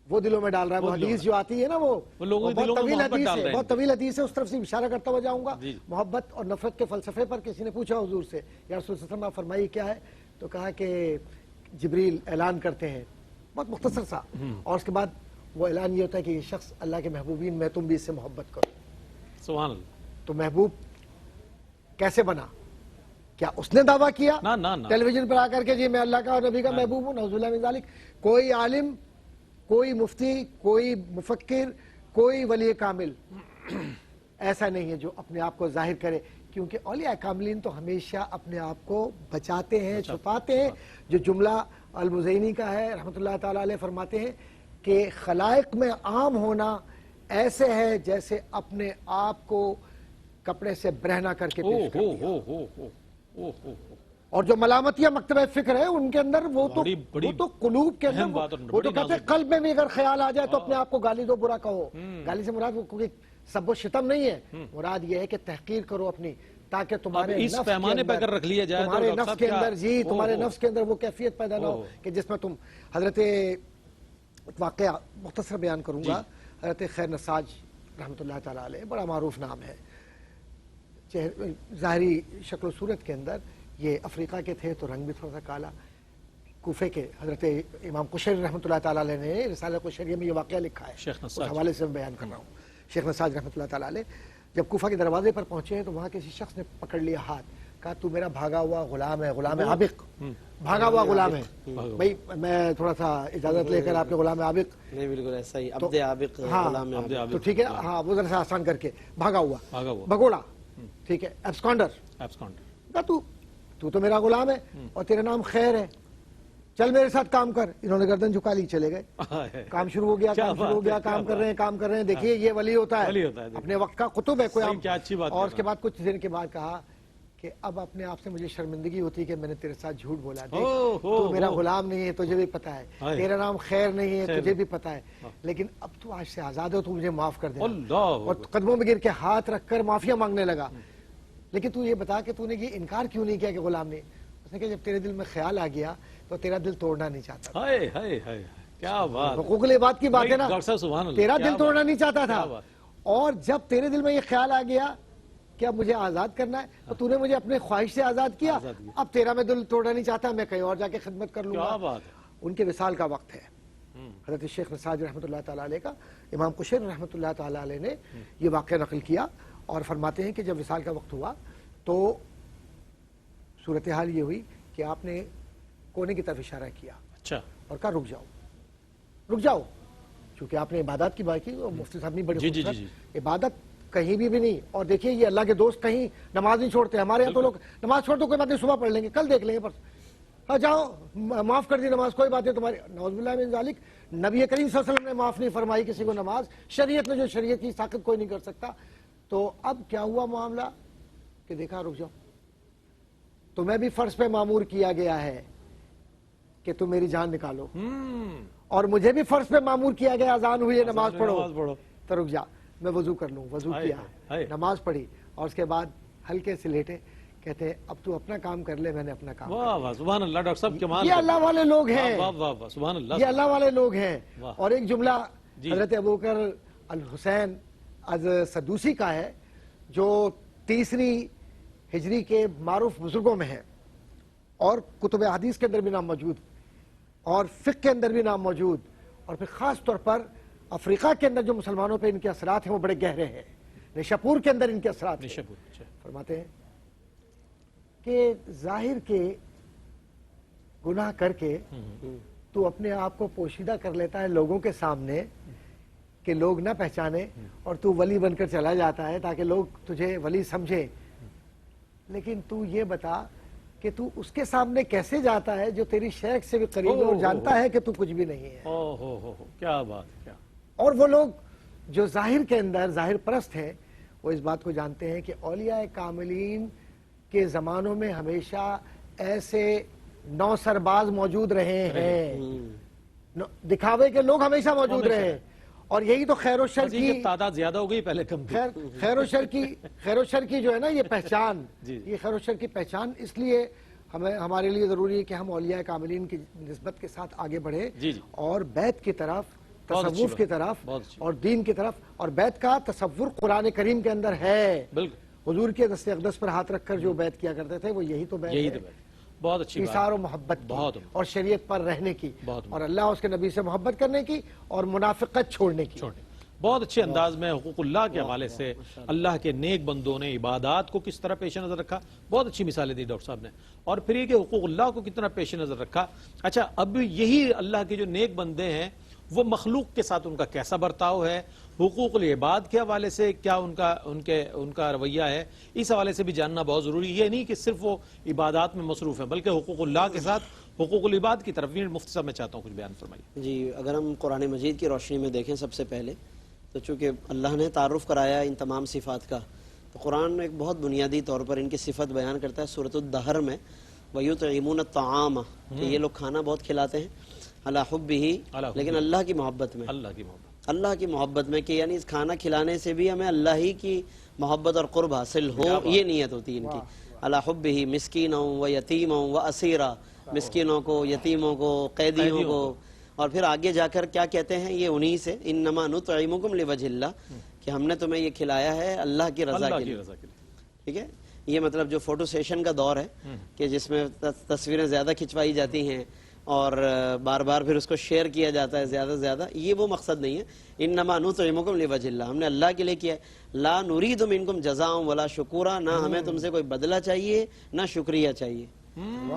وہ دلوں میں ڈال رہا ہے. وہ حدیث جو آتی ہے نا، وہ بہت طویل حدیث ہے، بہت طویل حدیث ہے. اس طرف سے اشارہ کرتا ہوا جاؤں گا. محبت اور نفرت کے فلسفے پر کسی نے پوچھا حضور سے، یا رسول صلی اللہ علیہ وسلم فرمائیے کیا ہے؟ تو کہا کہ جبریل اعلان کرتے ہیں، بہت مختصر سا، اور اس کے بعد وہ اعلان یہ ہوتا ہے کہ یہ شخص اللہ کے محبوبین میں، تم بھی اس سے محبت کرو. سبحان اللہ. تو محبوب کیسے بنا؟ کیا اس نے دعویٰ کیا ٹیلی ویژن پر آ کر کے جی میں اللہ کا اور نبی کا محبوب ہوں؟ نعوذ باللہ من ذالک. کوئی عالم، کوئی مفتی، کوئی مفکر، کوئی ولی کامل ایسا نہیں ہے جو اپنے آپ کو ظاہر کرے، کیونکہ اولیاء کاملین تو ہمیشہ اپنے آپ کو بچاتے ہیں، چھپاتے ہیں. جو جملہ المزینی کا ہے رحمۃ اللہ تعالیٰ علیہ، فرماتے ہیں کہ خلائق میں عام ہونا ایسے ہے جیسے اپنے آپ کو کپڑے سے برہنہ کر کے پیش کر دیا. اور جو ملامتیہ مکتبہ فکر ہے ان کے اندر وہ تو قلوب کے اندر، وہ تو کہتے ہیں قلب میں بھی اگر خیال آ جائے تو اپنے آپ کو گالی دو، برا کہو. گالی سے مراد وہ کوئی سب و شتم نہیں ہے، مراد یہ ہے کہ تحقیر کرو اپنی، تاکہ تمہارے اس پیمانے پہ اگر رکھ لیا جائے تمہارے نفس کے اندر تمہارے نفس کے اندر وہ کیفیت پیدا نہ ہو کہ جس میں تم حضرت واقعہ مختصر بیان کروں گا. حضرت خیر نساج رحمۃ اللہ تعالیٰ علیہ، بڑا معروف نام ہے، ظاہری شکل و صورت کے اندر یہ افریقہ کے تھے تو رنگ بھی تھوڑا سا کالا. کوفے کے حضرت امام قشیری رحمۃ اللہ تعالیٰ علیہ نے رسالہ قشیریہ میں یہ واقعہ لکھا ہے، اس حوالے سے میں بیان کر رہا ہوں. شیخ نساج رحمۃ اللہ تعالیٰ علیہ جب کوفہ کے دروازے پر پہنچے ہیں تو وہاں کسی شخص نے پکڑ لیا ہاتھ، کہا تو میرا بھاگا ہوا غلام ہے، غلام عابق، بھاگا ہوا غلام ہے. بھائی میں تھوڑا سا اجازت لے کر آپ کے غلام عابق. نہیں بالکل ایسا ہی، عبد عابق، غلام عابق. تو ٹھیک ہے، ہاں وہ ذرا سا آسان کر کے بھاگا ہوا، بھگوڑا، ٹھیک ہے، ایبسکانڈر. تو میرا غلام ہے اور تیرا نام خیر ہے، چل میرے ساتھ کام کر. انہوں نے گردن جھکا لی، چلے گئے. کام شروع ہو گیا، کام کر رہے ہیں. دیکھیے یہ ولی ہوتا ہے، اپنے وقت کا قطب ہے کوئی. اور اس کے بعد کچھ دن کے بعد کہا کہ اب اپنے آپ سے مجھے شرمندگی ہوتی ہے کہ میں نے تیرے ساتھ جھوٹ بولا. اوہ، تو میرا غلام نہیں ہے تجھے بھی پتا ہے, ہائے. تیرا نام خیر نہیں ہے خیر. تجھے بھی پتا ہے, لیکن اب تو آج سے آزاد ہو, تو مجھے معاف کر دے. اللہ اور قدموں میں گر کے ہاتھ رکھ کر معافیا مانگنے لگا. لیکن تو یہ بتا کہ تو نے یہ انکار کیوں نہیں کیا کہ غلام نہیں. اس نے کہا جب تیرے دل میں خیال آ گیا تو تیرا دل توڑنا نہیں چاہتا. ہائے ہائے ہائے, کیا بات. حقوق العباد کی بات ہے نا, ڈاکٹر صاحب سبحان اللہ, تیرا کیا دل توڑنا بات. نہیں چاہتا کیا تھا, بات. اور جب تیرے دل میں یہ خیال آ گیا کہ اب مجھے آزاد کرنا ہے تو تو نے مجھے اپنے خواہش سے آزاد کیا. اب تیرا میں دل توڑنا نہیں چاہتا, میں کہیں اور جا کے خدمت کر لوں کیا گا. بات ہے. ان کے وصال کا وقت ہے. حضرت شیخ نصاج رحمۃ اللہ تعالیٰ علیہ کا امام قشیر رحمۃ اللہ تعالیٰ علیہ نے یہ واقعہ نقل کیا اور فرماتے ہیں کہ جب وصال کا وقت ہوا تو صورتحال یہ ہوئی کہ آپ نے کونے کی طرف اشارہ کیا اچھا, اور کہا رک جاؤ رک جاؤ, چونکہ آپ نے عبادات کی بات کی اور مفتی صاحب نے بڑی جی, جی, خوبصورت جی. عبادت کہیں بھی نہیں. اور دیکھیے یہ اللہ کے دوست کہیں نماز نہیں چھوڑتے. ہمارے یہاں تو لوگ نماز چھوڑ دو کوئی بات نہیں, صبح پڑھ لیں گے, کل دیکھ لیں گے, پرسوں ہاں جاؤ معاف کر دی نماز, کوئی بات نہیں تمہاری. نعوذ باللہ من ذالک, نبی کریم صلی اللہ علیہ وسلم نے معاف نہیں فرمائی کسی کو نماز. شریعت نے جو شریعت کی طاقت کوئی نہیں کر سکتا. تو اب کیا ہوا معاملہ کہ دیکھا رک جاؤ, تمہیں بھی فرض پہ معمور کیا گیا ہے کہ تم میری جان نکالو, اور مجھے بھی فرض پہ معمور کیا گیا اذان ہوئی ہے نماز پڑھو, تو رک جا میں وضو کر لوں. وضو کیا, نماز پڑھی, اور اس کے بعد ہلکے سے لیٹے, کہتے ہیں اب تو اپنا کام کر لے, میں نے اپنا کام. واہ واہ سبحان اللہ, ڈاکٹر صاحب کمال. یہ اللہ والے لوگ ہیں, واہ واہ واہ سبحان اللہ, یہ اللہ والے لوگ ہیں. اور ایک جملہ حضرت ابوبکر الحسین از سدوسی کا ہے جو 3 ہجری کے معروف بزرگوں میں ہے, اور کتب حدیث کے اندر بھی نام موجود, اور فقہ کے اندر بھی نام موجود, اور پھر خاص طور پر افریقہ کے اندر جو مسلمانوں پہ ان کے اثرات ہیں وہ بڑے گہرے ہیں. نشاپور کے اندر ان کے اثرات ہیں. فرماتے ہیں کہ ظاہر کے گناہ کر کے تو اپنے آپ کو پوشیدہ کر لیتا ہے لوگوں کے سامنے کہ لوگ نہ پہچانے, اور تو ولی بن کر چلا جاتا ہے تاکہ لوگ تجھے ولی سمجھے. لیکن تو یہ بتا کہ تو اس کے سامنے کیسے جاتا ہے جو تیری شیخ سے بھی قریب ہے اور جانتا ہے کہ تو کچھ بھی نہیں ہے. کیا بات, کیا. اور وہ لوگ جو ظاہر کے اندر ظاہر پرست ہیں وہ اس بات کو جانتے ہیں کہ اولیاء کاملین کے زمانوں میں ہمیشہ ایسے 9 سرباز موجود رہے ہیں, دکھاوے کے لوگ ہمیشہ موجود رہے ہیں. اور یہی تو خیر و شر کی تعداد زیادہ ہو گئی, پہلے کم تھی. خیر و شر کی جو ہے نا یہ پہچان, یہ خیر و شر کی پہچان اس لیے ہمارے لیے ضروری ہے کہ ہم اولیاء کاملین کی نسبت کے ساتھ آگے بڑھیں, اور بیت کی طرف, تصوف کی طرف, اور دین کی طرف. اور بیت کا تصور قرآن کریم کے اندر ہے. حضور کے دست اقدس پر ہاتھ رکھ کر جو بیت کیا کرتے تھے وہ یہی تو بیت ہے, بہت اچھی ایثار و محبت کی, اور شریعت پر رہنے کی, اور اللہ اس کے نبی سے محبت کرنے کی, اور منافقت چھوڑنے کی. بہت اچھے انداز میں حقوق اللہ کے حوالے سے اللہ کے نیک بندوں نے عبادات کو کس طرح پیش نظر رکھا, بہت اچھی مثالیں دی ڈاکٹر صاحب نے. اور پھر یہ کہ حقوق اللہ کو کتنا پیش نظر رکھا. اچھا, اب یہی اللہ کے جو نیک بندے ہیں وہ مخلوق کے ساتھ ان کا کیسا برتاؤ ہے, حقوق العباد کے حوالے سے کیا ان کا رویہ ہے, اس حوالے سے بھی جاننا بہت ضروری. یہ نہیں کہ صرف وہ عبادات میں مصروف ہیں بلکہ حقوق اللہ کے ساتھ حقوق العباد کی طرف بھی. مفتی صاحب میں چاہتا ہوں کچھ بیان فرمائیے. جی, اگر ہم قرآن مجید کی روشنی میں دیکھیں سب سے پہلے تو چونکہ اللہ نے تعارف کرایا ان تمام صفات کا, تو قرآن ایک بہت بنیادی طور پر ان کی صفت بیان کرتا ہے سورۃ الدہر میں, وَيُطْعِمُونَ الطَّعَامَ, کہ یہ لوگ کھانا بہت کھلاتے ہیں, عَلَىٰ حُبِّهِ, لیکن اللہ کی محبت میں, اللہ کی محبت میں, کہ یعنی کھانا کھلانے سے بھی ہمیں اللہ ہی کی محبت اور قرب حاصل ہو, یہ نیت ہوتی ہے ان کی. عَلَىٰ حُبِّهِ مِسْكِينًا وَيَتِيمًا وَأَسِيرًا, مسکینوں کو, یتیموں کو, قیدیوں کو. اور پھر آگے جا کر کیا کہتے ہیں یہ انہی سے, انما نطعمکم لوجہ اللہ, کہ ہم نے تمہیں یہ کھلایا ہے اللہ کی رضا کے لیے. ٹھیک ہے, یہ مطلب جو فوٹو سیشن کا دور ہے کہ جس میں تصویریں زیادہ کھنچوائی جاتی ہیں اور بار بار پھر اس کو شیئر کیا جاتا ہے زیادہ سے زیادہ, یہ وہ مقصد نہیں ہے. انما نطعمکم لوجہ اللہ, ہم نے اللہ کے لیے کیا ہے. لا نرید منکم جزاء ولا شکورا, نہ ہمیں تم سے کوئی بدلہ چاہیے نہ شکریہ چاہیے,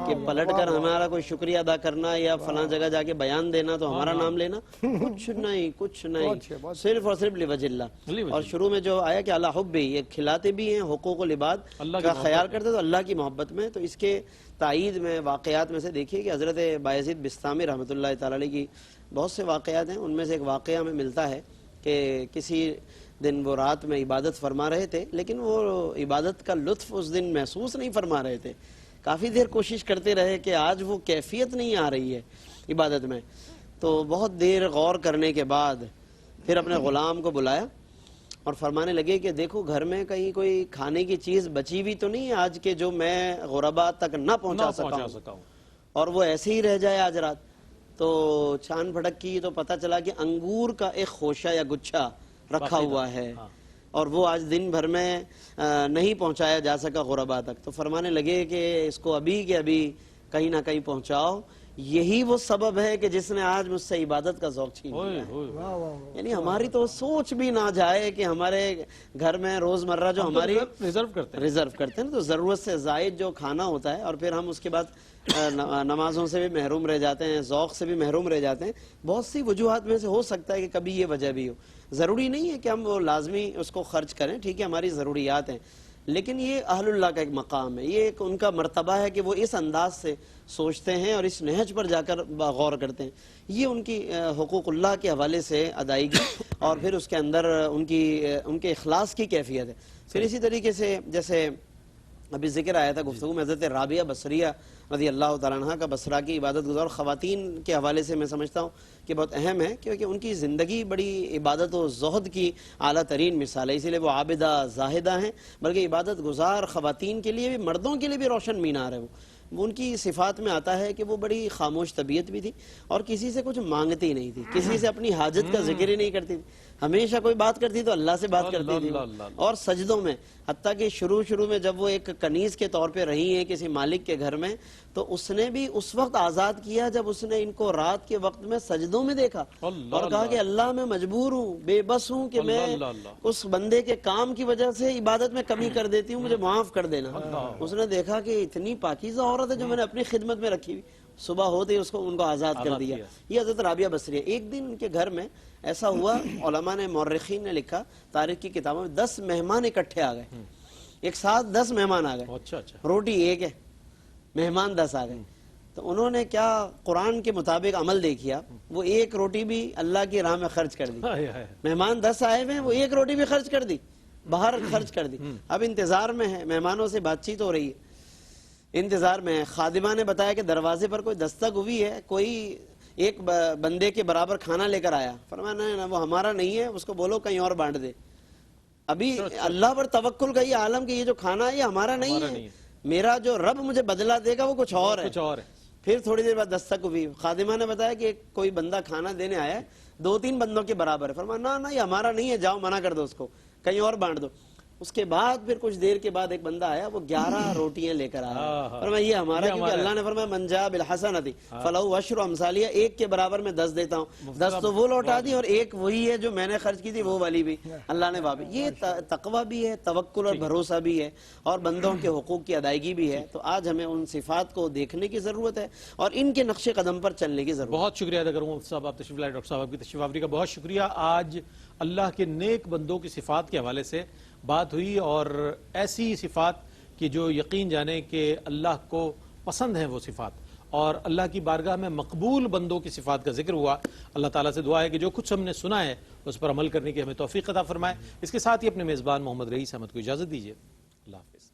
کہ پلٹ کر ہمارا کوئی شکریہ ادا کرنا یا فلاں جگہ جا کے بیان دینا تو ہمارا نام لینا, کچھ نہیں, کچھ نہیں, صرف اور صرف لوجہ اللہ. اور شروع میں جو آیا کہ علی حب, یہ کھلاتے بھی ہیں, حقوق العباد کا خیال کرتے تو اللہ کی محبت میں. تو اس کے تائید میں واقعات میں سے دیکھیے کہ حضرت بایزید بسطامی رحمۃ اللہ تعالی علیہ کی بہت سے واقعات ہیں. ان میں سے ایک واقعہ ہمیں ملتا ہے کہ کسی دن وہ رات میں عبادت فرما رہے تھے، لیکن وہ عبادت کا لطف اس دن محسوس نہیں فرما رہے تھے. کافی دیر کوشش کرتے رہے کہ آج وہ کیفیت نہیں آ رہی ہے عبادت میں. تو بہت دیر غور کرنے کے بعد پھر اپنے غلام کو بلایا اور فرمانے لگے کہ دیکھو گھر میں کہیں کوئی کھانے کی چیز بچی ہوئی تو نہیں آج کے جو میں غربا تک نہ پہنچا سکا ہوں اور وہ ایسے ہی رہ جائے آج رات. تو چھان پھٹک کی تو پتہ چلا کہ انگور کا ایک خوشہ یا گچھا رکھا ہوا ہے اور وہ آج دن بھر میں نہیں پہنچایا جا سکا غربا تک. تو فرمانے لگے کہ اس کو ابھی کے ابھی کہیں نہ کہیں پہنچاؤ، یہی وہ سبب ہے کہ جس نے آج مجھ سے عبادت کا ذوق چھین لیا. یعنی ہماری تو سوچ بھی نہ جائے کہ ہمارے گھر میں روزمرہ جو ہماری ریزرو کرتے ہیں تو ضرورت سے زائد جو کھانا ہوتا ہے اور پھر ہم اس کے بعد نمازوں سے بھی محروم رہ جاتے ہیں، ذوق سے بھی محروم رہ جاتے ہیں. بہت سی وجوہات میں سے ہو سکتا ہے کہ کبھی یہ وجہ بھی ہو. ضروری نہیں ہے کہ ہم وہ لازمی اس کو خرچ کریں، ٹھیک ہے ہماری ضروریات ہیں، لیکن یہ اہل اللہ کا ایک مقام ہے، یہ ایک ان کا مرتبہ ہے کہ وہ اس انداز سے سوچتے ہیں اور اس نہج پر جا کر غور کرتے ہیں. یہ ان کی حقوق اللہ کے حوالے سے ادائیگی اور پھر اس کے اندر ان کے اخلاص کی کیفیت ہے. پھر اسی طریقے سے جیسے ابھی ذکر آیا تھا گفتگو میں حضرت رابعہ بصریہ رضی اللہ تعالیٰ عنہ کا بصرہ کی عبادت گزار خواتین کے حوالے سے میں سمجھتا ہوں کہ بہت اہم ہے، کیونکہ ان کی زندگی بڑی عبادت و زہد کی اعلیٰ ترین مثال ہے. اسی لیے وہ عابدہ زاہدہ ہیں، بلکہ عبادت گزار خواتین کے لیے بھی مردوں کے لیے بھی روشن مینار ہے. وہ ان کی صفات میں آتا ہے کہ وہ بڑی خاموش طبیعت بھی تھی اور کسی سے کچھ مانگتی نہیں تھی، کسی سے اپنی حاجت کا ذکر ہی نہیں کرتی تھی. ہمیشہ کوئی بات کرتی تو اللہ سے بات کرتی تھی اور سجدوں میں. حتیٰ کہ شروع میں جب وہ ایک کنیز کے طور پہ رہی ہیں کسی مالک کے گھر میں تو اس نے بھی اس وقت آزاد کیا جب اس نے ان کو رات کے وقت میں سجدوں میں دیکھا اور کہا کہ اللہ میں مجبور ہوں، بے بس ہوں کہ میں اس بندے کے کام کی وجہ سے عبادت میں کمی کر دیتی ہوں، مجھے معاف کر دینا. اس نے دیکھا کہ اتنی پاکیزہ عورت ہے جو میں نے اپنی خدمت میں رکھی ہوئی، صبح ہوتے ہی ان کو آزاد کر دیا. یہ حضرت رابعہ بصریہ. ایک دن ان کے گھر میں ایسا ہوا، علماء نے مورخین نے لکھا تاریخ کی کتابوں میں 10 مہمان اکٹھے آ گئے، ایک ساتھ 10 مہمان آ گئے، روٹی ایک ہے، مہمان 10 آ گئے. تو انہوں نے کیا قرآن کے مطابق عمل دیکھیا، وہ ایک روٹی بھی اللہ کی راہ میں خرچ کر دی. مہمان 10 آئے ہوئے ہیں، وہ ایک روٹی بھی خرچ کر دی، باہر خرچ کر دی. اب انتظار میں ہے، مہمانوں سے بات چیت ہو رہی ہے، انتظار میں ہے. خادمہ نے بتایا کہ دروازے پر کوئی دستک ہوئی ہے، کوئی ایک بندے کے برابر کھانا لے کر آیا. فرمایا نہیں، وہ ہمارا نہیں ہے، اس کو بولو کہیں اور بانٹ دے. ابھی اللہ پر توکل کا یہ عالم کہ یہ جو کھانا ہے یہ ہمارا نہیں ہے، میرا جو رب مجھے بدلہ دے گا وہ کچھ اور ہے. پھر تھوڑی دیر بعد دستک ہوئی، خادمہ نے بتایا کہ کوئی بندہ کھانا دینے آیا ہے، 2-3 بندوں کے برابر ہے. فرمایا نہ یہ ہمارا نہیں ہے، جاؤ منع کر دو اس کو، کہیں اور بانٹ دو. اس کے بعد پھر کچھ دیر کے بعد ایک بندہ آیا، وہ 11 روٹیاں لے کر آیا. فرمایا یہ ہمارا، کیونکہ اللہ نے فرمایا من جاء بالحسنۃ فلہ عشر امثالها، ایک کے برابر میں 10 دیتا ہوں. 10 تو وہ لوٹا دی اور ایک وہی ہے جو میں نے خرچ کی تھی وہ والی بھی اللہ نے واپس. یہ تقوی بھی ہے، توکل اور بھروسہ بھی ہے اور بندوں کے حقوق کی ادائیگی بھی ہے. تو آج ہمیں ان صفات کو دیکھنے کی ضرورت ہے اور ان کے نقش قدم پر چلنے کی ضرورت ہے. بہت شکریہ ادا کروں مفتی صاحب، آپ تشریف لائے. ڈاکٹر صاحب آپ کی تشریف آوری کا بہت شکریہ. آج اللہ کے نیک بندوں کی صفات کے حوالے سے بات ہوئی اور ایسی صفات کہ جو یقین جانے کہ اللہ کو پسند ہیں وہ صفات اور اللہ کی بارگاہ میں مقبول بندوں کی صفات کا ذکر ہوا. اللہ تعالیٰ سے دعا ہے کہ جو کچھ ہم نے سنا ہے اس پر عمل کرنے کی ہمیں توفیق عطا فرمائے. اس کے ساتھ ہی اپنے میزبان محمد رئیس احمد کو اجازت دیجیے. اللہ حافظ.